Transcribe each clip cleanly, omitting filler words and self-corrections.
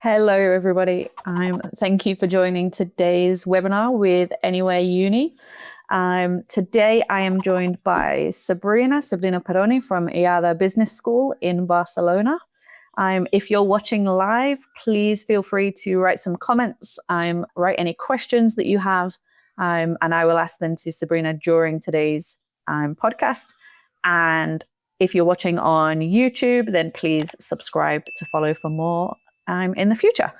Hello, everybody. Thank you for joining today's webinar with Anyway Uni. Today, I am joined by Sabrina Peroni from EADA Business School in Barcelona. If you're watching live, please feel free to write some comments, write any questions that you have, and I will ask them to Sabrina during today's podcast. And if you're watching on YouTube, then please subscribe to follow for more in the future.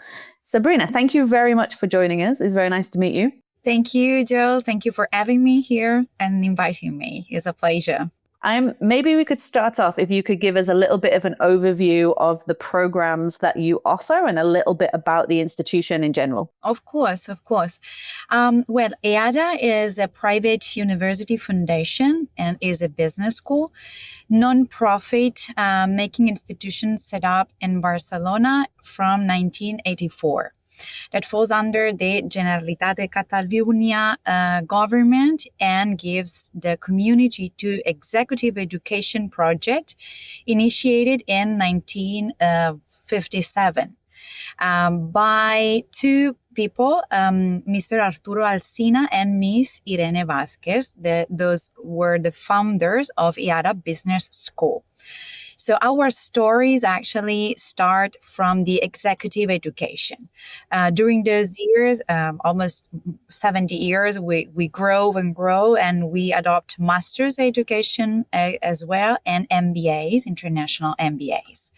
Sabrina, thank you very much for joining us. It's very nice to meet you. Thank you, Joe. Thank you for having me here and inviting me. It's a pleasure. Maybe we could start off if you could give us a little bit of an overview of the programs that you offer and a little bit about the institution in general. Of course. Well, EADA is a private university foundation and is a business school, non-profit making institution set up in Barcelona from 1984. That falls under the Generalitat de Catalunya government and gives the Community to Executive Education project initiated in 1957 by two people, Mr. Arturo Alsina and Miss Irene Vázquez. Those were the founders of EADA Business School. So our stories actually start from the executive education. During those years, almost 70 years, we grow and grow, and we adopt master's education as well, and MBAs, international MBAs.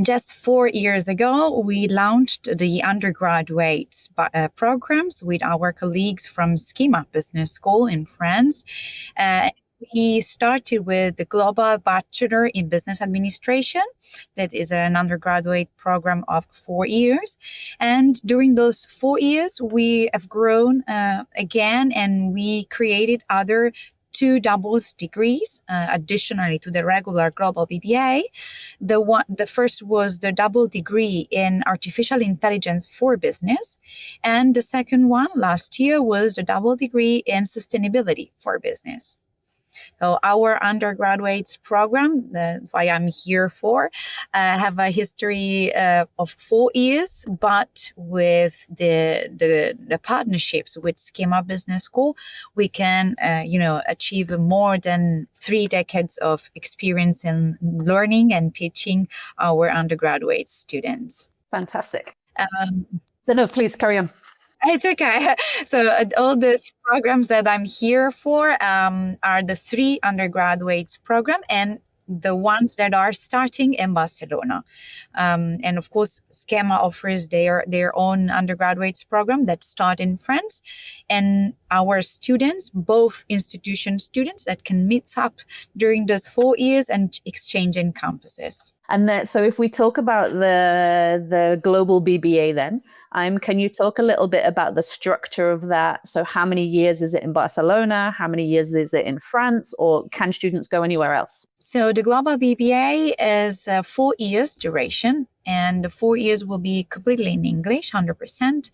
Just 4 years ago, we launched the undergraduate programs with our colleagues from SKEMA Business School in France. We started with the Global Bachelor in Business Administration. That is an undergraduate program of 4 years. And during those 4 years, we have grown again, and we created other 2 double degrees additionally to the regular global BBA. The first was the double degree in artificial intelligence for business, and the second one last year was the double degree in sustainability for business. So our undergraduate program, that I am here for, have a history of 4 years, but with the partnerships with SKEMA Business School, we can achieve more than 3 decades of experience in learning and teaching our undergraduate students. Fantastic. No, please carry on. It's okay. So all these programs that I'm here for are the 3 undergraduates program and the ones that are starting in Barcelona. And of course, SKEMA offers their own undergraduates program that start in France. And our students, both institution students that can meet up during those 4 years and exchange in campuses. And so if we talk about the global BBA then, can you talk a little bit about the structure of that? So how many years is it in Barcelona? How many years is it in France? Or can students go anywhere else? So the global BBA is 4 years duration, and the 4 years will be completely in English, 100%.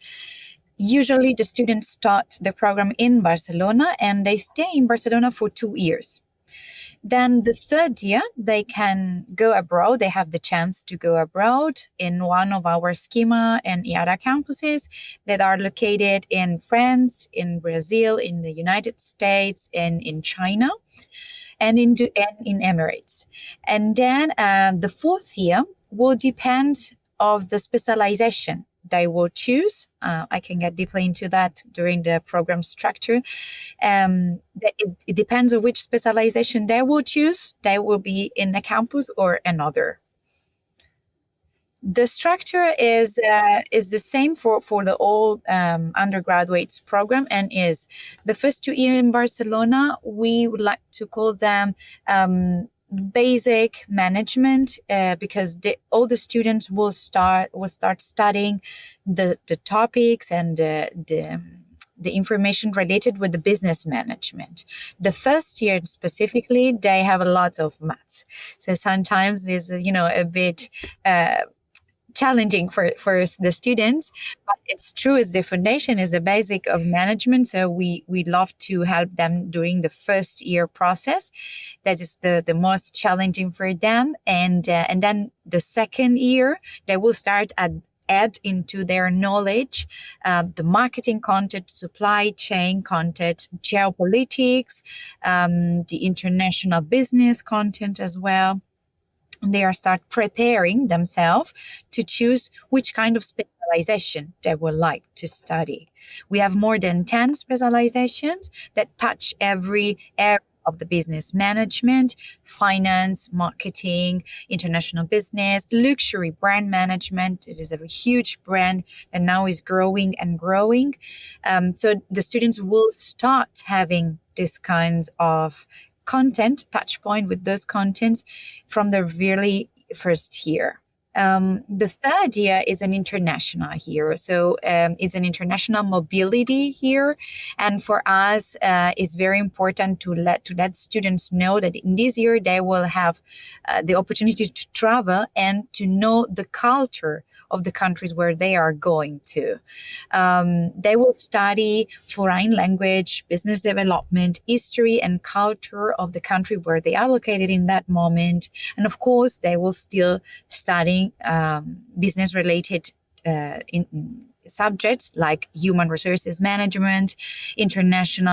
Usually the students start the program in Barcelona and they stay in Barcelona for 2 years. Then the third year, they can go abroad. They have the chance to go abroad in one of our SKEMA and EADA campuses that are located in France, in Brazil, in the United States, and in China, and in Emirates. And then the fourth year will depend of the specialization they will choose. I can get deeply into that during the program structure. It depends on which specialization they will choose. They will be in a campus or another. The structure is the same for the all undergraduates program, and is the first 2 years in Barcelona. We would like to call them basic management because all the students will start studying the topics and the information related with the business management. The first year specifically, they have a lot of maths, so sometimes it's a bit challenging for the students, but it's true. It's the foundation, is the basic of management. So we love to help them during the first year process. That is the most challenging for them, and then the second year they will start add into their knowledge the marketing content, supply chain content, geopolitics, the international business content as well. They are start preparing themselves to choose which kind of specialization they would like to study. We have more than 10 specializations that touch every area of the business management, finance, marketing, international business, luxury brand management. It is a huge brand that now is growing and growing. So the students will start having these kinds of content, touch point with those contents from the really first year. The third year is an international year. So it's an international mobility year. And for us, it's very important to let students know that in this year, they will have the opportunity to travel and to know the culture of the countries where they are going to. They will study foreign language, business development, history, and culture of the country where they are located in that moment. And of course, they will still study business-related subjects like human resources management, introduction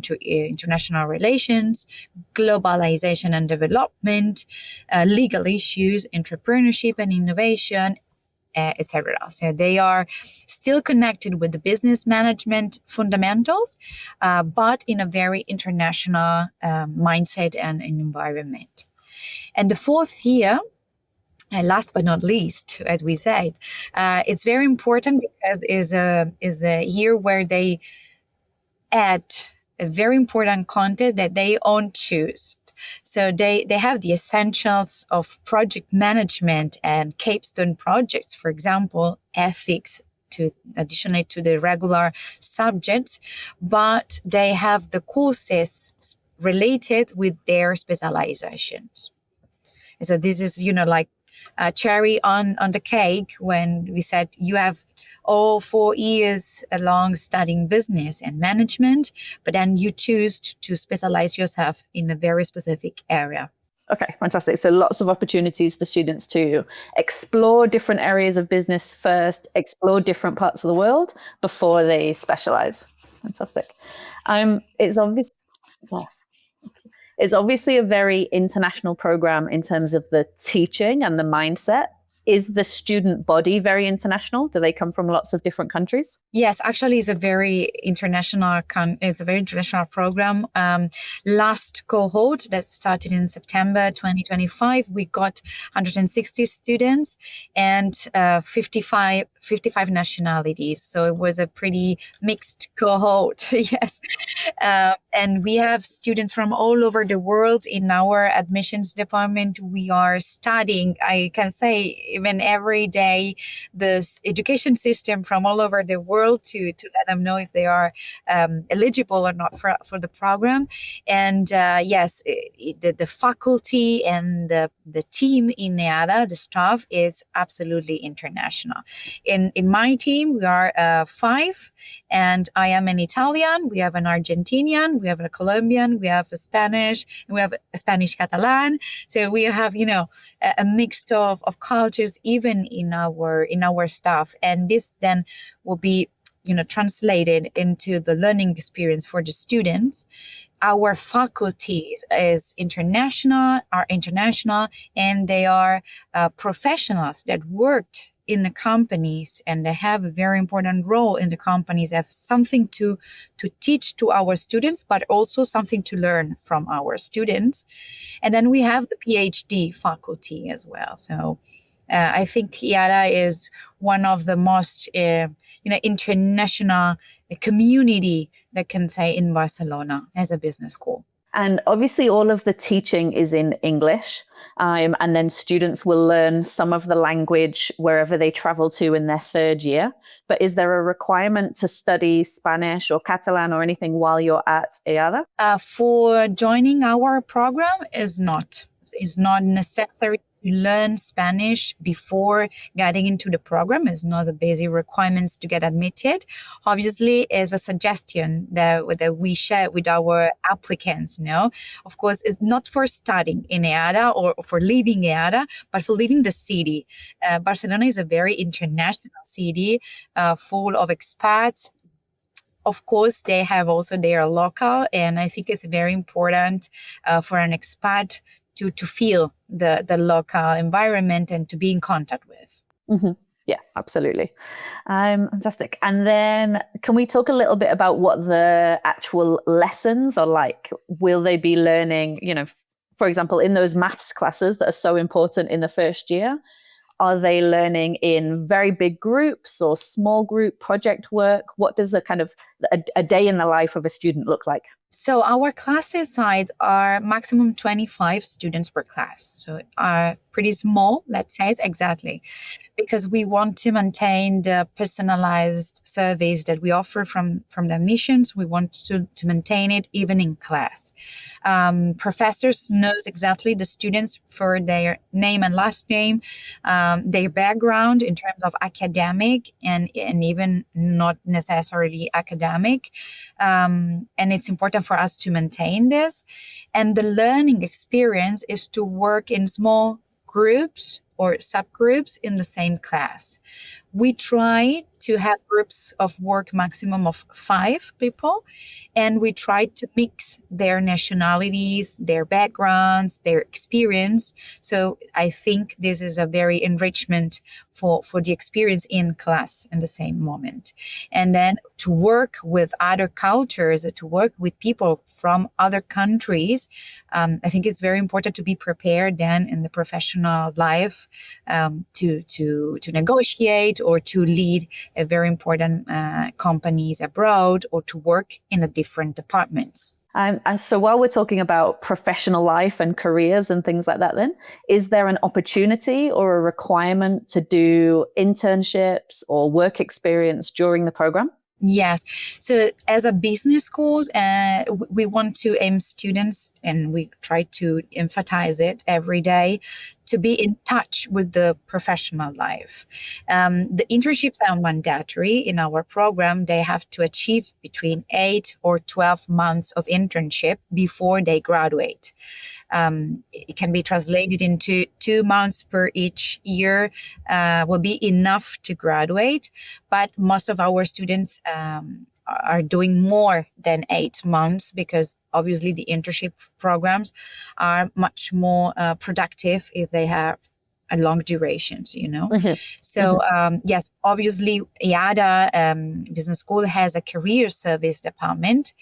to international relations, globalization and development, legal issues, entrepreneurship and innovation, etc. So they are still connected with the business management fundamentals, but in a very international mindset and environment. And the fourth year, and last but not least, as we said, it's very important because is a year where they add a very important content that they own choose. So they have the essentials of project management and capstone projects, for example, ethics, additionally to the regular subjects, but they have the courses related with their specializations. So this is, like a cherry on the cake when we said you have all 4 years long studying business and management, but then you choose to specialize yourself in a very specific area. Okay, fantastic. So lots of opportunities for students to explore different areas of business first, explore different parts of the world before they specialize. Fantastic. It's obviously a very international program in terms of the teaching and the mindset. Is the student body very international? Do they come from lots of different countries? Yes, actually, it's a very international. It's a very international program. Last cohort that started in September 2025, we got 160 students and 55 nationalities. So it was a pretty mixed cohort. Yes, and we have students from all over the world in our admissions department. We are studying, I can say, even every day, this education system from all over the world to let them know if they are eligible or not for the program. And yes, the faculty and the team in EADA, the staff, is absolutely international. In my team, we are 5, and I am an Italian. We have an Argentinian, we have a Colombian, we have a Spanish, and we have a Spanish Catalan. So we have, a mix of cultures even in our staff, and this then will be translated into the learning experience for the students. Our faculties are international, and they are professionals that worked in the companies, and they have a very important role in the companies. They have something to teach to our students, but also something to learn from our students. And then we have the PhD faculty as well. So I think EADA is one of the most international community that can say in Barcelona as a business school. And obviously all of the teaching is in English, and then students will learn some of the language wherever they travel to in their third year. But is there a requirement to study Spanish or Catalan or anything while you're at EADA? For joining our program, is not necessary to learn Spanish before getting into the program. It's not the basic requirements to get admitted. Obviously, is a suggestion that we share with our applicants. Of course, it's not for studying in EADA or for leaving EADA, but for leaving the city. Barcelona is a very international city, full of expats. Of course, they have also their local, and I think it's very important for an expat to feel the local environment and to be in contact with. Mm-hmm. Yeah, absolutely. Fantastic. And then can we talk a little bit about what the actual lessons are like? Will they be learning, for example, in those maths classes that are so important in the first year? Are they learning in very big groups or small group project work? What does a day in the life of a student look like? So our classes size are maximum 25 students per class. So are pretty small, let's say, exactly, because we want to maintain the personalized surveys that we offer from the admissions. We want to maintain it even in class. Professors knows exactly the students for their name and last name, their background in terms of academic and even not necessarily academic. And it's important for us to maintain this. And the learning experience is to work in small groups or subgroups in the same class. We try to have groups of work maximum of 5 people, and we try to mix their nationalities, their backgrounds, their experience. So I think this is a very enrichment for the experience in class in the same moment. And then to work with other cultures, to work with people from other countries, I think it's very important to be prepared then in the professional life to negotiate or to lead a very important companies abroad or to work in a different departments. And so while we're talking about professional life and careers and things like that, then, is there an opportunity or a requirement to do internships or work experience during the program? Yes. So as a business school, we want to aim students, and we try to emphasize it every day, to be in touch with the professional life. The internships are mandatory in our program. They have to achieve between 8 or 12 months of internship before they graduate. It can be translated into 2 months per each year, will be enough to graduate. But most of our students are doing more than 8 months, because obviously the internship programs are much more productive if they have a long durations, Mm-hmm. So yes, obviously EADA Business School has a career service department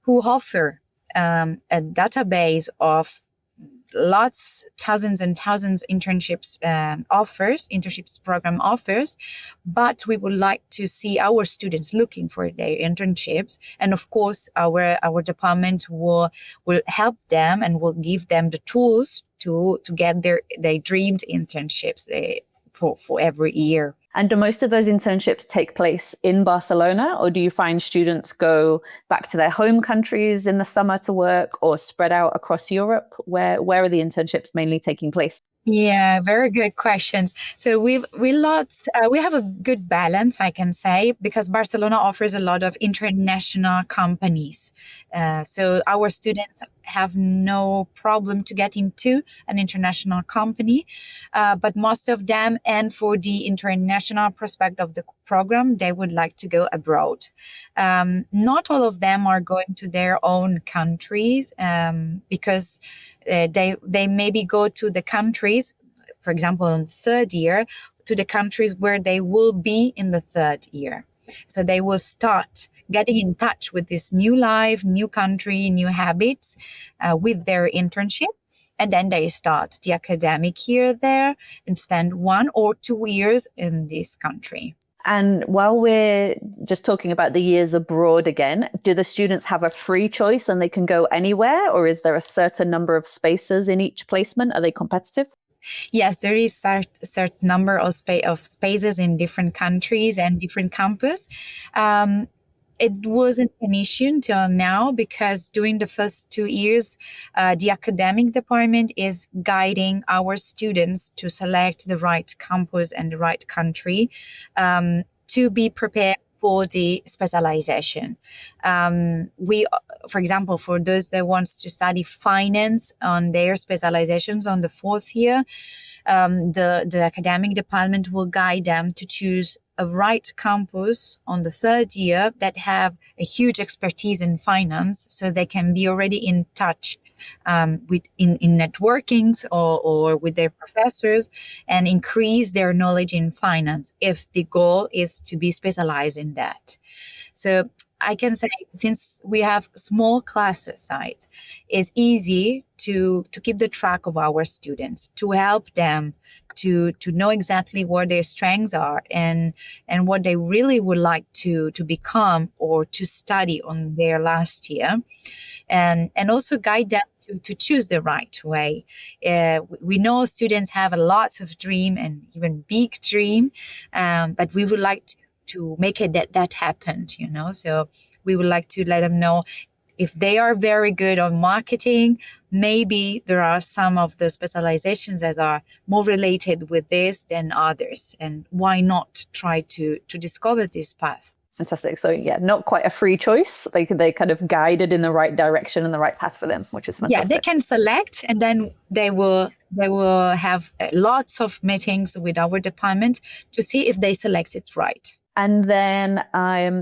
who offer a database of thousands and thousands internships program offers, but we would like to see our students looking for their internships, and of course our department will help them and will give them the tools to get their dreamed internships for every year. And do most of those internships take place in Barcelona, or do you find students go back to their home countries in the summer to work, or spread out across Europe? Where are the internships mainly taking place? Yeah, very good questions. So we have a good balance, I can say, because Barcelona offers a lot of international companies. So our students have no problem to get into an international company, but most of them, and for the international prospect of the program, they would like to go abroad. Not all of them are going to their own countries, because they maybe go to the countries, for example, in the third year, to the countries where they will be in the third year. So they will start getting in touch with this new life, new country, new habits with their internship. And then they start the academic year there and spend 1 or 2 years in this country. And while we're just talking about the years abroad again, do the students have a free choice and they can go anywhere, or is there a certain number of spaces in each placement? Are they competitive? Yes, there is a certain number of spaces in different countries and different campus. It wasn't an issue until now, because during the first 2 years, the academic department is guiding our students to select the right campus and the right country, to be prepared for the specialization. For example, for those that wants to study finance on their specializations on the fourth year, the academic department will guide them to choose a right campus on the third year that have a huge expertise in finance, so they can be already in touch with in networkings or with their professors, and increase their knowledge in finance if the goal is to be specialized in that. So I can say, since we have small classes size, it's easy to keep the track of our students, to help them to know exactly what their strengths are and what they really would like to become or to study on their last year, and also guide them to choose the right way. We know students have a lots of dream and even big dream, but we would like to make it that happened, so we would like to let them know, if they are very good on marketing, maybe there are some of the specializations that are more related with this than others, and why not try to discover this path. Fantastic. So yeah, not quite a free choice. They kind of guided in the right direction and the right path for them, which is fantastic. Yeah, they can select, and then they will have lots of meetings with our department to see if they select it right. And then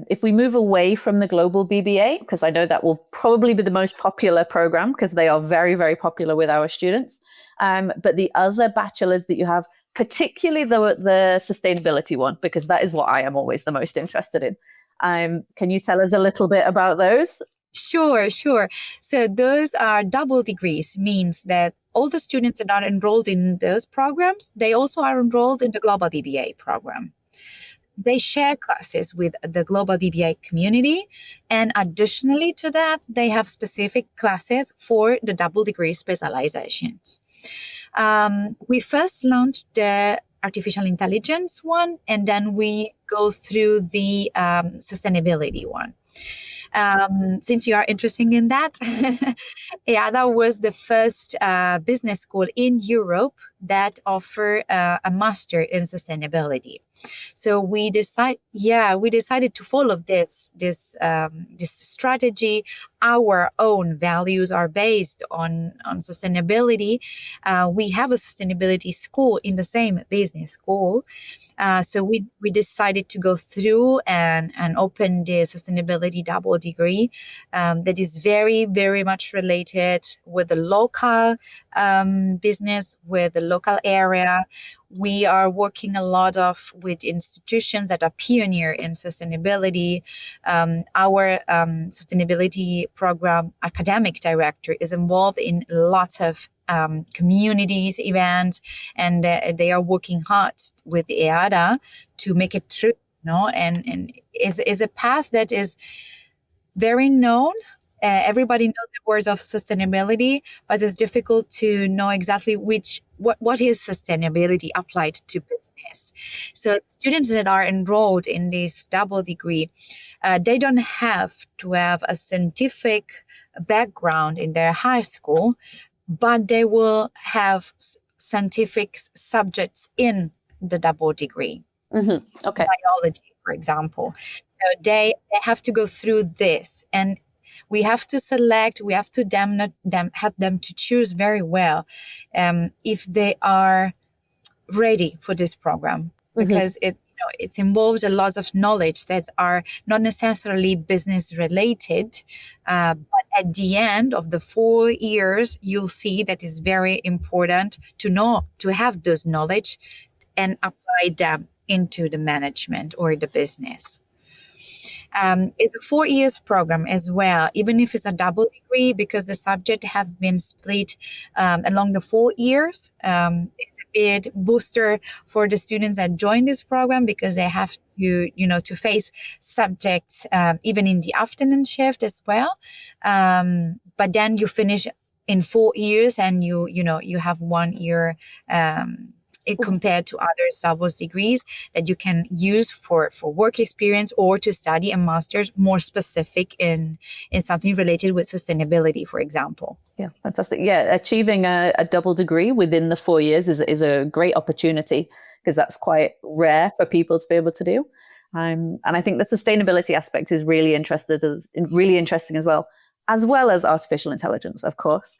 if we move away from the global BBA, because I know that will probably be the most popular program because they are very, very popular with our students. But the other bachelors that you have, particularly the sustainability one, because that is what I am always the most interested in. Can you tell us a little bit about those? Sure. So those are double degrees, means that all the students that are enrolled in those programs, they also are enrolled in the global BBA program. They share classes with the global BBA community. And additionally to that, they have specific classes for the double degree specializations. We first launched the artificial intelligence one, and then we go through the sustainability one. Since you are interested in that, EADA was the first business school in Europe that offer a master in sustainability. So we decided to follow this strategy. Our own values are based on sustainability. We have a sustainability school in the same business school. So we decided to go through and open the sustainability double degree that is very, very much related with the local business, with the local area. We are working a lot with institutions that are pioneer in sustainability. Our sustainability program academic director is involved in lots of communities, events, and they are working hard with EADA to make it true, and is a path that is very known. Everybody knows the words of sustainability, but it's difficult to know exactly what is sustainability applied to business. So students that are enrolled in this double degree, they don't have to have a scientific background in their high school, but they will have scientific subjects in the double degree. Mm-hmm. Okay. Biology, for example. So they have to go through this, and we have to select, we have to help them to choose very well if they are ready for this program, because it involves a lot of knowledge that are not necessarily business related, but at the end of the 4 years, you'll see that it's very important to have those knowledge and apply them into the management or the business. It's a 4 years program as well, even if it's a double degree, because the subject have been split along the 4 years. It's a bit booster for the students that join this program, because they have to face subjects even in the afternoon shift as well. But then you finish in 4 years, and you have 1 year compared to other doubles degrees that you can use for work experience or to study a master's more specific in something related with sustainability, for example. Yeah, fantastic. Yeah, achieving a double degree within the 4 years is a great opportunity, because that's quite rare for people to be able to do. And I think the sustainability aspect is really interesting as well as artificial intelligence, of course.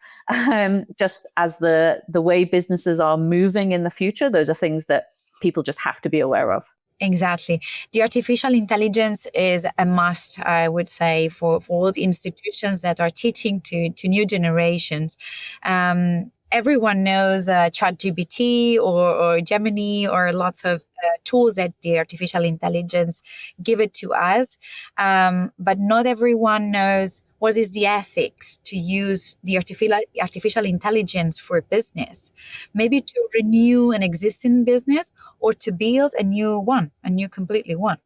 Just as the way businesses are moving in the future, those are things that people just have to be aware of. Exactly. The artificial intelligence is a must, I would say, for all the institutions that are teaching to new generations. Everyone knows ChatGPT or Gemini or lots of tools that the artificial intelligence give it to us. But not everyone knows what is the ethics to use the artificial intelligence for business, maybe to renew an existing business or to build a new completely one.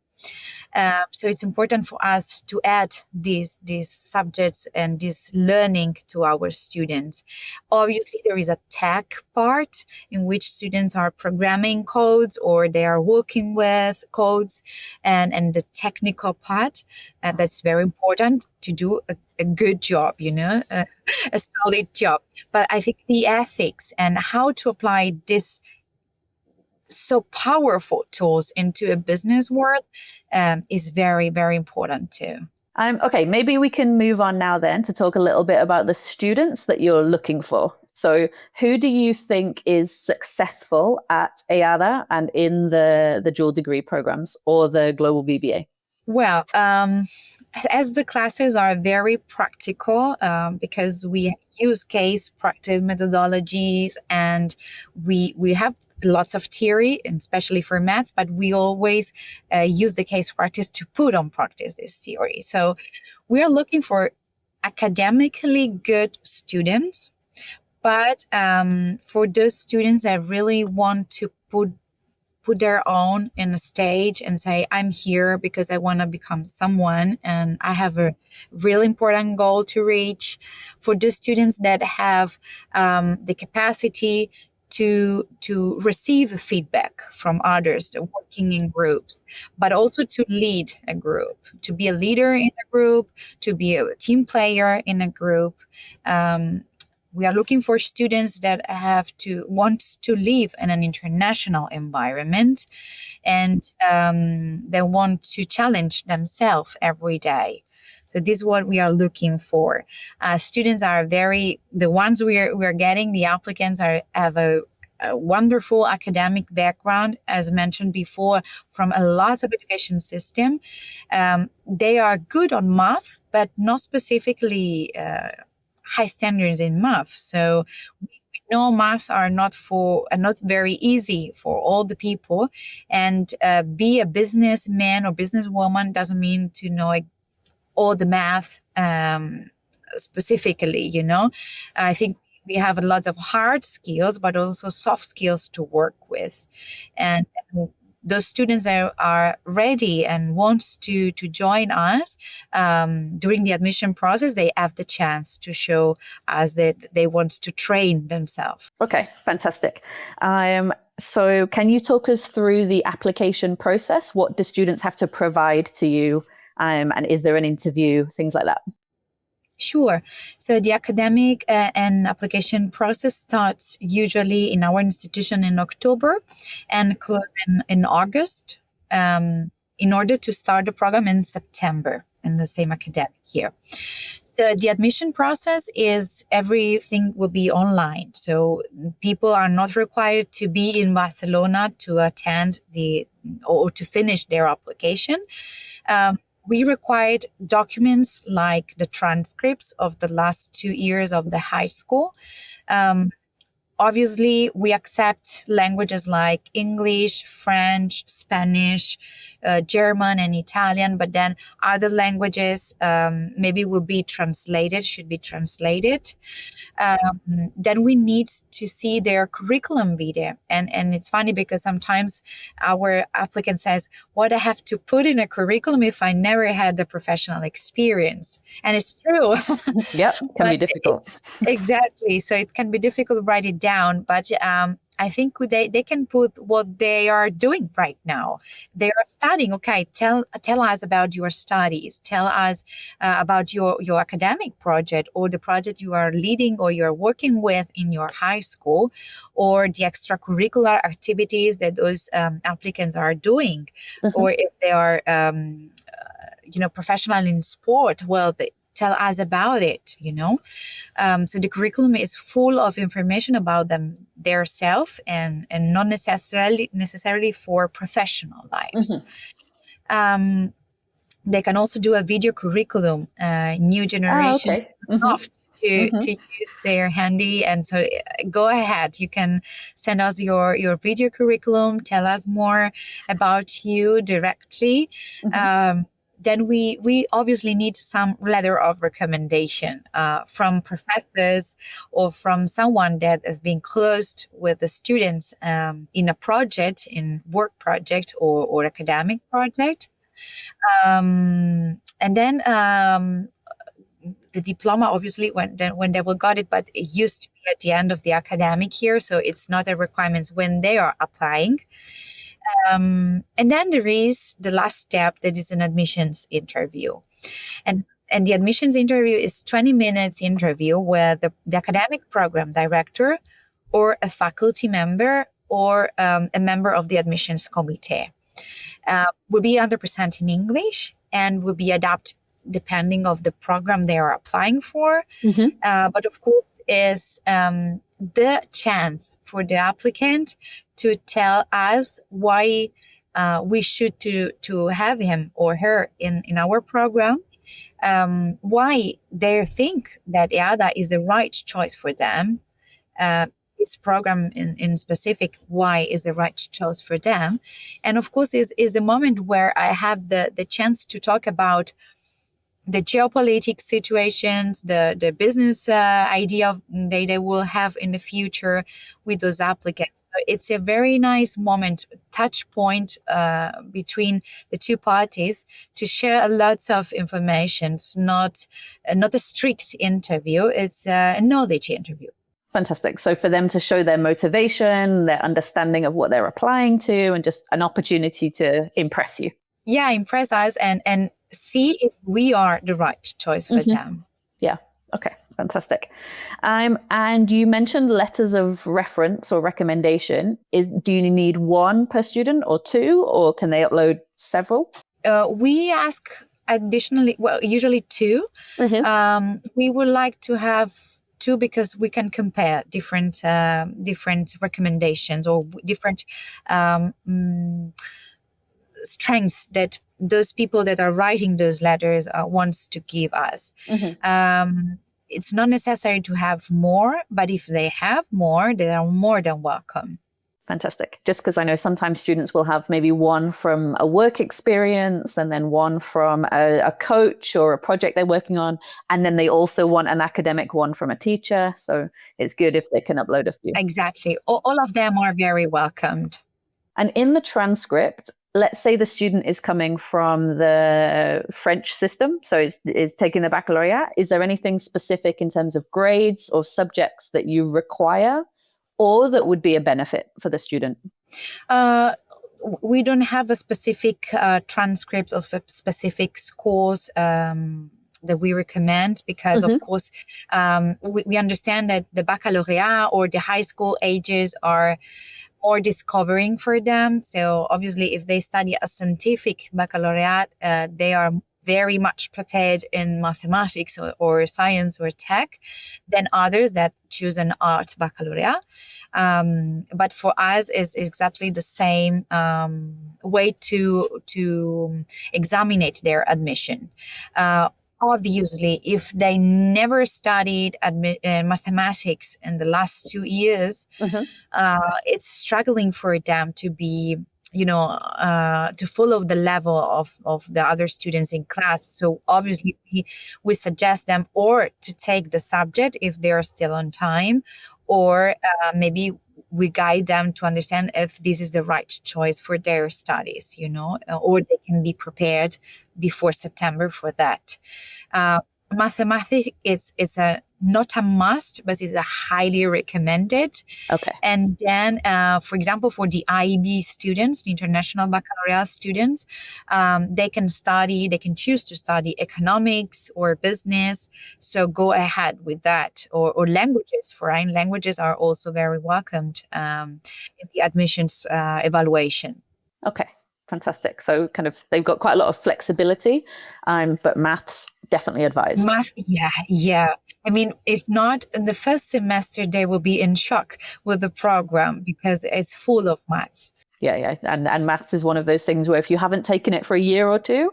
So it's important for us to add these subjects and this learning to our students. Obviously, there is a tech part in which students are programming codes or they are working with codes, and the technical part that's very important to do a good job, a solid job. But I think the ethics and how to apply this so powerful tools into a business world is very, very important too. Okay, maybe we can move on now then to talk a little bit about the students that you're looking for. So who do you think is successful at EADA and in the dual degree programs or the global BBA? Well, as the classes are very practical, because we use case practice methodologies and we have lots of theory, and especially for maths, but we always use the case practice to put on practice this theory. So we are looking for academically good students, but for those students that really want to put their own in a stage and say, I'm here because I want to become someone and I have a really important goal to reach. For the students that have the capacity to receive feedback from others, working in groups, but also to lead a group, to be a leader in a group, to be a team player in a group. We are looking for students that want to live in an international environment and they want to challenge themselves every day. So this is what we are looking for. Students are the ones we are getting, the applicants have a wonderful academic background, as mentioned before, from a lot of education system. They are good on math, but not specifically high standards in math. So we know math are not very easy for all the people. And be a businessman or businesswoman doesn't mean to know all the math specifically, I think we have a lot of hard skills, but also soft skills to work with. And those students that are ready and wants to join us during the admission process, they have the chance to show us that they want to train themselves. Okay, fantastic. So can you talk us through the application process? What do students have to provide to you? And is there an interview, things like that? Sure. So the academic and application process starts usually in our institution in October and closes in August in order to start the program in September in the same academic year. So the admission process is everything will be online. So people are not required to be in Barcelona to attend or to finish their application. We required documents like the transcripts of the last 2 years of the high school. Obviously, we accept languages like English, French, Spanish, German, and Italian, but then other languages maybe should be translated. Then we need to see their curriculum vitae. And it's funny because sometimes our applicant says, what I have to put in a curriculum if I never had the professional experience. And it's true. Yep, can be difficult. Exactly. So it can be difficult to write it down, but I think they can put what they are doing right now. They are studying. Okay, tell us about your studies. Tell us about your academic project, or the project you are leading or you are working with in your high school, or the extracurricular activities that those applicants are doing, or if they are professional in sport. Well, tell us about it. So the curriculum is full of information about them, their self, and not necessarily for professional lives. They can also do a video curriculum. New generation love to use their handy, and so go ahead. You can send us your video curriculum. Tell us more about you directly. Then we obviously need some letter of recommendation from professors or from someone that has been close with the students in a project, in work project or academic project. And then the diploma, obviously, when they will got it, but it used to be at the end of the academic year, so it's not a requirement when they are applying. And then there is the last step, that is an admissions interview. And the admissions interview is 20 minutes interview with the academic program director or a faculty member or a member of the admissions committee. Will be 100% in English and will be adapted depending of the program they are applying for. But of course is the chance for the applicant to tell us why we should to have him or her in our program, why they think that EADA is the right choice for them. This program in specific, why is the right choice for them. And of course is the moment where I have the chance to talk about the geopolitical situations, the business idea they will have in the future with those applicants. So it's a very nice moment, touch point between the two parties to share lots of information. It's not a strict interview, it's a knowledge interview. Fantastic. So for them to show their motivation, their understanding of what they're applying to, and just an opportunity to impress you. Yeah, impress us and see if we are the right choice for them. Yeah. Okay. Fantastic. And you mentioned letters of reference or recommendation. Do you need one per student or two, or can they upload several? We ask additionally, well, usually two. We would like to have two because we can compare different recommendations or different strengths that those people that are writing those letters wants to give us. It's not necessary to have more, but if they have more, they are more than welcome. Fantastic. Just because I know sometimes students will have maybe one from a work experience and then one from a coach or a project they're working on. And then they also want an academic one from a teacher. So it's good if they can upload a few. Exactly. All of them are very welcomed. And in the transcript, let's say the student is coming from the French system, so is taking the baccalaureate. Is there anything specific in terms of grades or subjects that you require or that would be a benefit for the student? We don't have a specific transcripts of specific scores that we recommend because, of course, we understand that the baccalaureate or the high school ages are more discovering for them. So obviously, if they study a scientific baccalaureate, they are very much prepared in mathematics or science or tech than others that choose an art baccalaureate. But for us, it's exactly the same way to examine their admission. Obviously, if they never studied mathematics in the last 2 years, it's struggling for them to be, to follow the level of the other students in class. So obviously, we suggest them or to take the subject if they are still on time, or maybe we guide them to understand if this is the right choice for their studies, or they can be prepared before September for that. mathematics is a not a must, but it's a highly recommended. Okay. And then, for example, for the IB students, the International Baccalaureate students, they can choose to study economics or business. So go ahead with that. Or languages. Foreign languages are also very welcomed in the admissions evaluation. Okay. Fantastic. So kind of they've got quite a lot of flexibility, but maths definitely advised. Math, yeah. I mean, if not in the first semester, they will be in shock with the program because it's full of maths. Yeah. And maths is one of those things where if you haven't taken it for a year or two,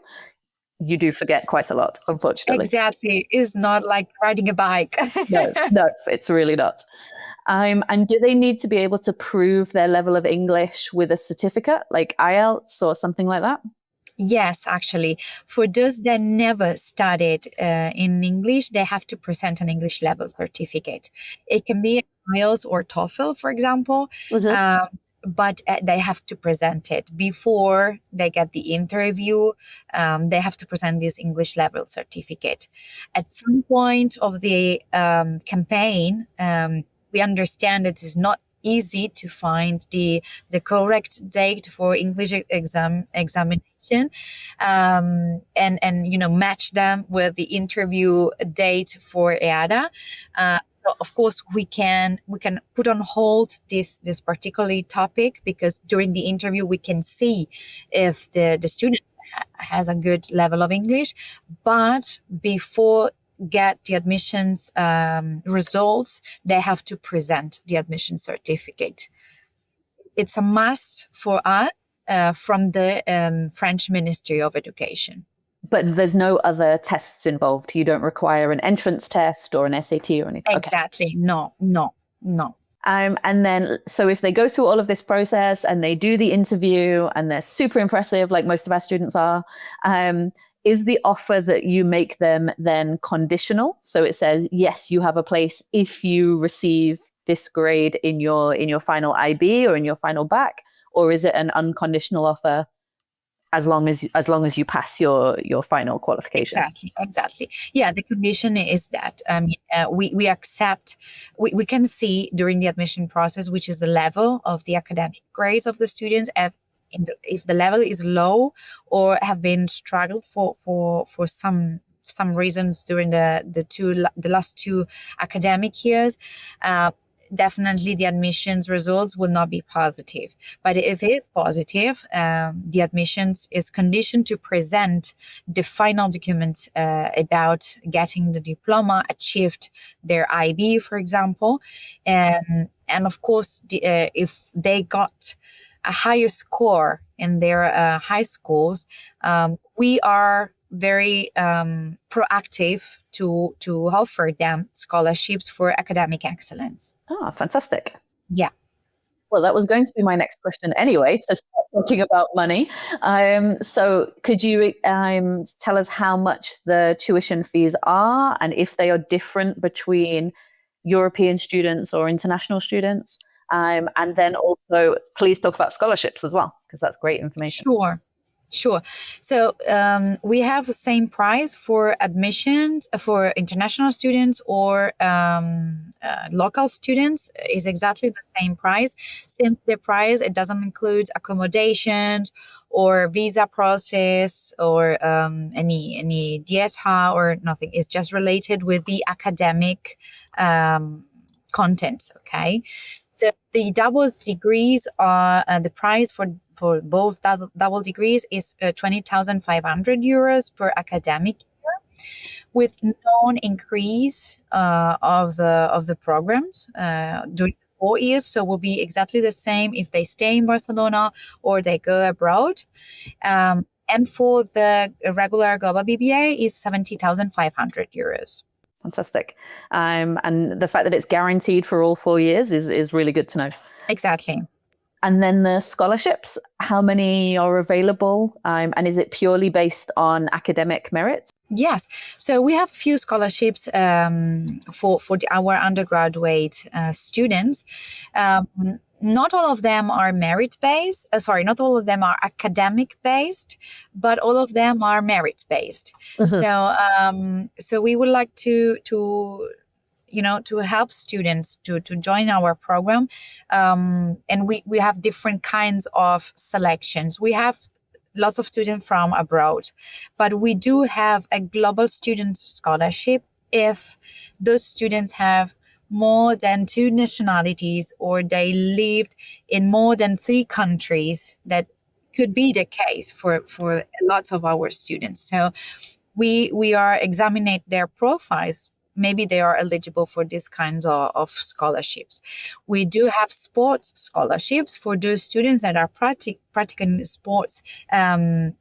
you do forget quite a lot, unfortunately. Exactly. It's not like riding a bike. No, it's really not. And do they need to be able to prove their level of English with a certificate like IELTS or something like that? Yes, actually. For those that never studied in English, they have to present an English level certificate. It can be IELTS or TOEFL, for example. But they have to present it before they get the interview. They have to present this English level certificate. At some point of the campaign, we understand it is not easy to find the correct date for English examination, and match them with the interview date for EADA. So of course we can put on hold this particular topic, because during the interview we can see if the student has a good level of English, but before get the admissions results, they have to present the admission certificate. It's a must for us from the French Ministry of Education. But there's no other tests involved. You don't require an entrance test or an SAT or anything. Exactly. Okay. No. And then, so if they go through all of this process and they do the interview and they're super impressive, like most of our students are, is the offer that you make them then conditional? So it says, yes, you have a place if you receive this grade in your final IB or in your final BAC, or is it an unconditional offer as long as you pass your final qualification? Exactly. Yeah, the condition is that we accept. We can see during the admission process which is the level of the academic grades of the students. If the level is low or have been struggled for some reasons during the last two academic years, definitely the admissions results will not be positive. But if it is positive, the admissions is conditioned to present the final documents about getting the diploma, achieved their IB, for example, and of course if they got a higher score in their high schools, we are very proactive to offer them scholarships for academic excellence. Oh, fantastic. Yeah. Well, that was going to be my next question anyway, to start talking about money. So could you tell us how much the tuition fees are and if they are different between European students or international students? And then also, please talk about scholarships as well, because that's great information. Sure. So we have the same price for admissions for international students or local students is exactly the same price. Since the price, it doesn't include accommodations or visa process or any dieta or nothing. It's just related with the academic contents. Okay. So the double degrees are the price for both double degrees is 20,500 euros per academic year, with no increase of the programs during 4 years. So will be exactly the same if they stay in Barcelona or they go abroad. And for the regular global BBA is 70,500 euros. Fantastic. And the fact that it's guaranteed for all 4 years is really good to know. Exactly. And then the scholarships, how many are available? And is it purely based on academic merit? Yes. So we have a few scholarships for our undergraduate students. not all of them are merit-based. Not all of them are academic-based, but all of them are merit-based. So we would like to help students to join our program. And we have different kinds of selections. We have lots of students from abroad, but we do have a global student scholarship if those students have more than 2 nationalities or they lived in more than 3 countries. That could be the case for lots of our students. So we are examining their profiles. Maybe they are eligible for these kinds of scholarships. We do have sports scholarships for those students that are practicing sports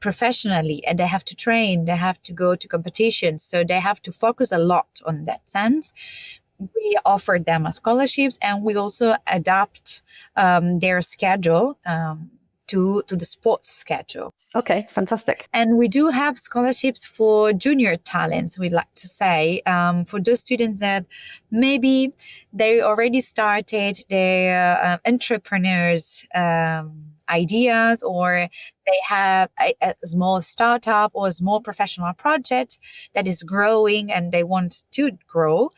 professionally, and they have to train, they have to go to competitions, so they have to focus a lot on that sense. We offer them a scholarships, and we also adapt their schedule to the sports schedule. Okay, fantastic. And we do have scholarships for junior talents, we like to say, for those students that maybe they already started their entrepreneurs ideas, or they have a small startup or a small professional project that is growing and they want to grow.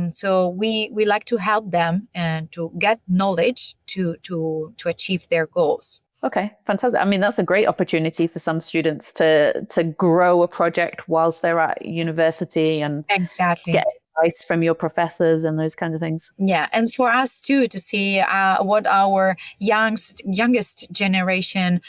So we like to help them and to get knowledge to achieve their goals. Okay, fantastic. I mean, that's a great opportunity for some students to grow a project whilst they're at university and exactly get advice from your professors and those kinds of things. Yeah, and for us too to see what our youngest generation,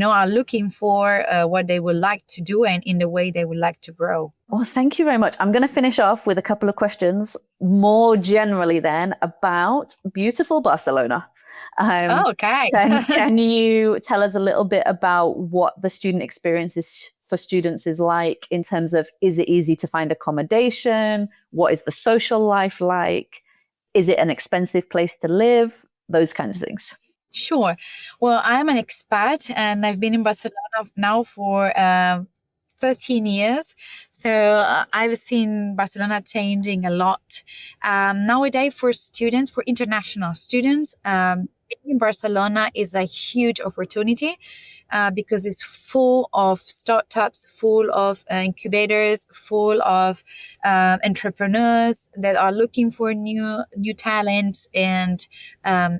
are looking for, what they would like to do, and in the way they would like to grow. Well, thank you very much. I'm going to finish off with a couple of questions more generally then about beautiful Barcelona. Okay. Can you tell us a little bit about what the student experience for students is like in terms of, is it easy to find accommodation? What is the social life like? Is it an expensive place to live? Those kinds of things. Sure. Well, I'm an expat and I've been in Barcelona now for 13 years. So I've seen Barcelona changing a lot. Nowadays for international students, being in Barcelona is a huge opportunity because it's full of startups, full of incubators, full of entrepreneurs that are looking for new talents, and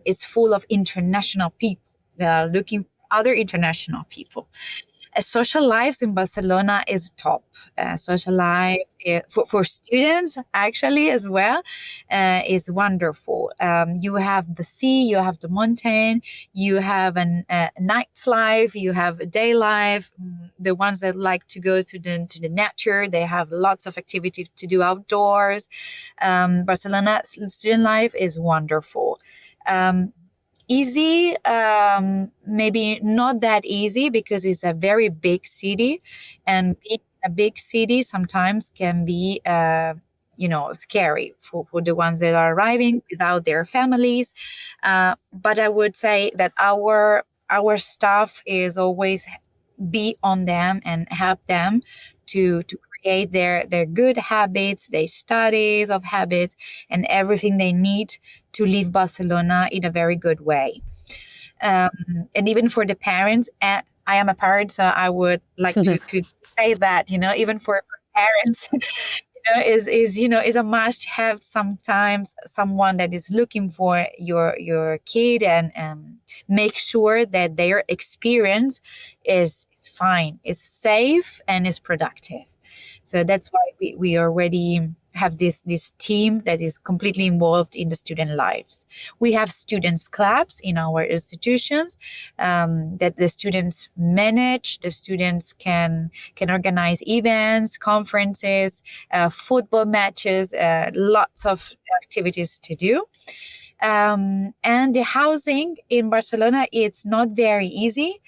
it's full of international people that are looking for other international people. Social lives in Barcelona is top. Social life for students actually as well is wonderful. You have the sea, you have the mountain, you have a nightlife, you have a day life. The ones that like to go to the nature, they have lots of activity to do outdoors. Barcelona student life is wonderful. Easy, maybe not that easy because it's a very big city, and being a big city sometimes can be, scary for the ones that are arriving without their families. But I would say that our staff is always be on them and help them to create their good habits, their studies of habits, and everything they need to live Barcelona in a very good way. And even for the parents, I am a parent, so I would like to say that, even for parents, is a must have sometimes someone that is looking for your kid and make sure that their experience is fine, is safe, and is productive. So that's why we already have this team that is completely involved in the student lives. We have students clubs in our institutions that the students manage. The students can organize events, conferences, football matches, lots of activities to do. And the housing in Barcelona, it's not very easy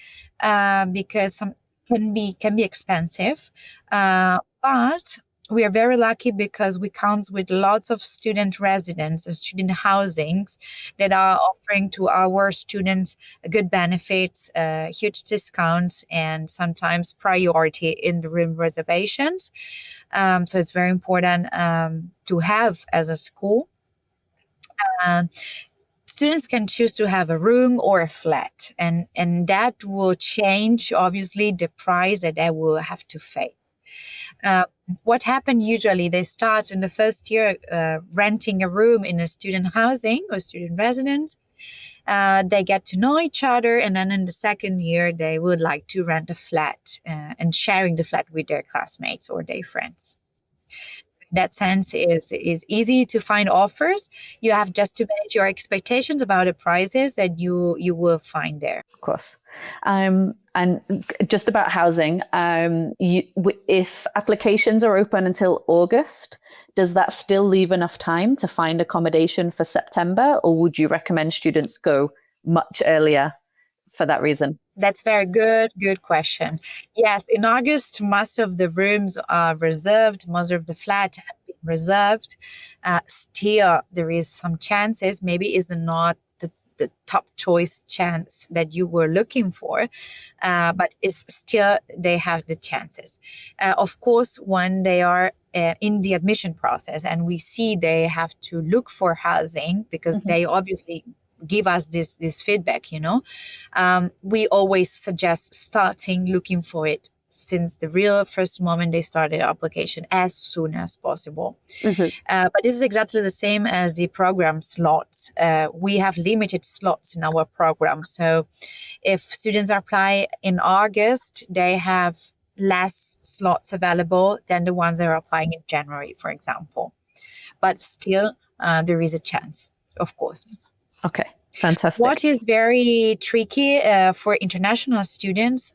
because some can be expensive, but we are very lucky because we count with lots of student residents and student housings that are offering to our students good benefits, huge discounts, and sometimes priority in the room reservations. So it's very important to have as a school. students can choose to have a room or a flat, and that will change, obviously, the price that they will have to face. What happened usually, they start in the first year renting a room in a student housing or student residence. They get to know each other, and then in the second year, they would like to rent a flat and sharing the flat with their classmates or their friends. In that sense, is easy to find offers. You have just to manage your expectations about the prices that you will find there. Of course. And just about housing, if applications are open until August, does that still leave enough time to find accommodation for September, or would you recommend students go much earlier for that reason? That's very good question. Yes, in August, most of the rooms are reserved, most of the flats have been reserved. Still, there is some chances, maybe is not the top choice chance that you were looking for, but it's still, they have the chances. Of course, when they are in the admission process and we see they have to look for housing because they obviously give us this feedback, we always suggest starting looking for it since the real first moment they started application as soon as possible. But this is exactly the same as the program slots. We have limited slots in our program. So if students apply in August, they have less slots available than the ones that are applying in January, for example. But still, there is a chance, of course. Okay, fantastic. What is very tricky for international students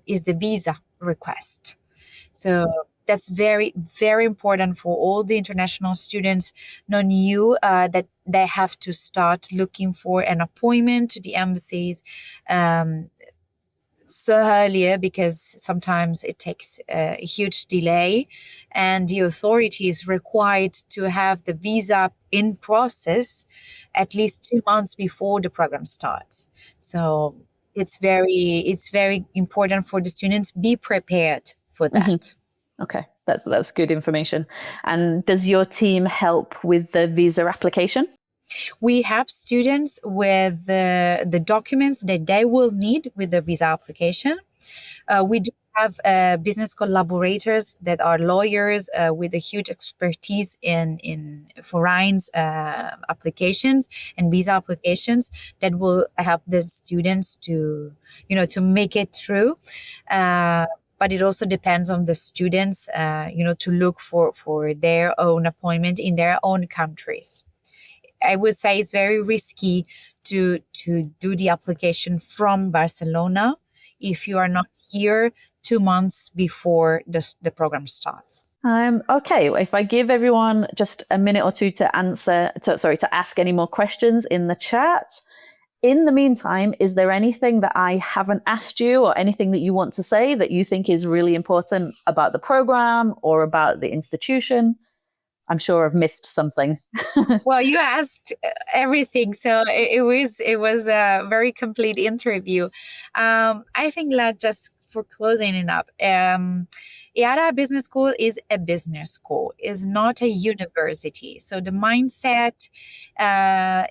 is the visa request. So that's very, very important for all the international students. Not you that they have to start looking for an appointment to the embassies so earlier, because sometimes it takes a huge delay, and the authorities required to have the visa in process at least 2 months before the program starts. So it's very important for the students be prepared for that. Okay, that's good information. And does your team help with the visa application? We help students with the documents that they will need with the visa application. We do have business collaborators that are lawyers with a huge expertise in foreign applications and visa applications that will help the students to make it through. But it also depends on the students, to look for their own appointment in their own countries. I would say it's very risky to do the application from Barcelona if you are not here 2 months before the program starts. Okay, if I give everyone just a minute or two to ask any more questions in the chat. In the meantime, is there anything that I haven't asked you or anything that you want to say that you think is really important about the program or about the institution? I'm sure I've missed something. Well, you asked everything, so it was a very complete interview. I think that just for closing it up, EADA Business School is a business school, is not a university. So the mindset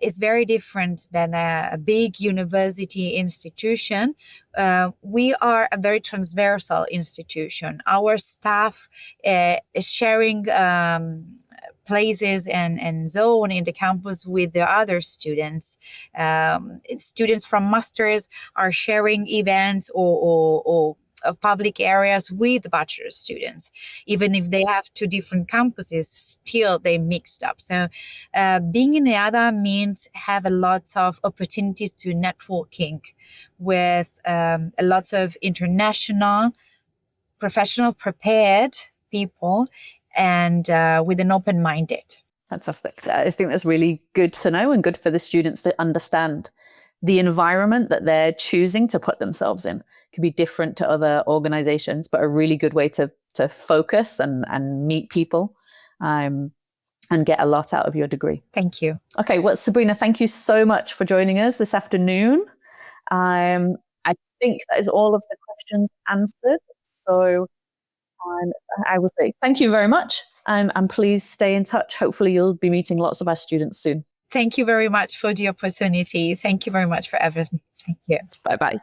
is very different than a big university institution. We are a very transversal institution. Our staff is sharing places and zone in the campus with the other students. Students from masters are sharing events or public areas with the bachelor students. Even if they have two different campuses, still they mixed up. So being in EADA means have a lot of opportunities to networking with a lot of international, professional, prepared people, and with an open-minded. Fantastic. I think that's really good to know and good for the students to understand the environment that they're choosing to put themselves in. It can be different to other organizations, but a really good way to focus and meet people and get a lot out of your degree. Thank you. Okay, well, Sabrina, thank you so much for joining us this afternoon. I think that is all of the questions answered. So I will say thank you very much, and please stay in touch. Hopefully you'll be meeting lots of our students soon. Thank you very much for the opportunity. Thank you very much for everything. Thank you. Bye-bye.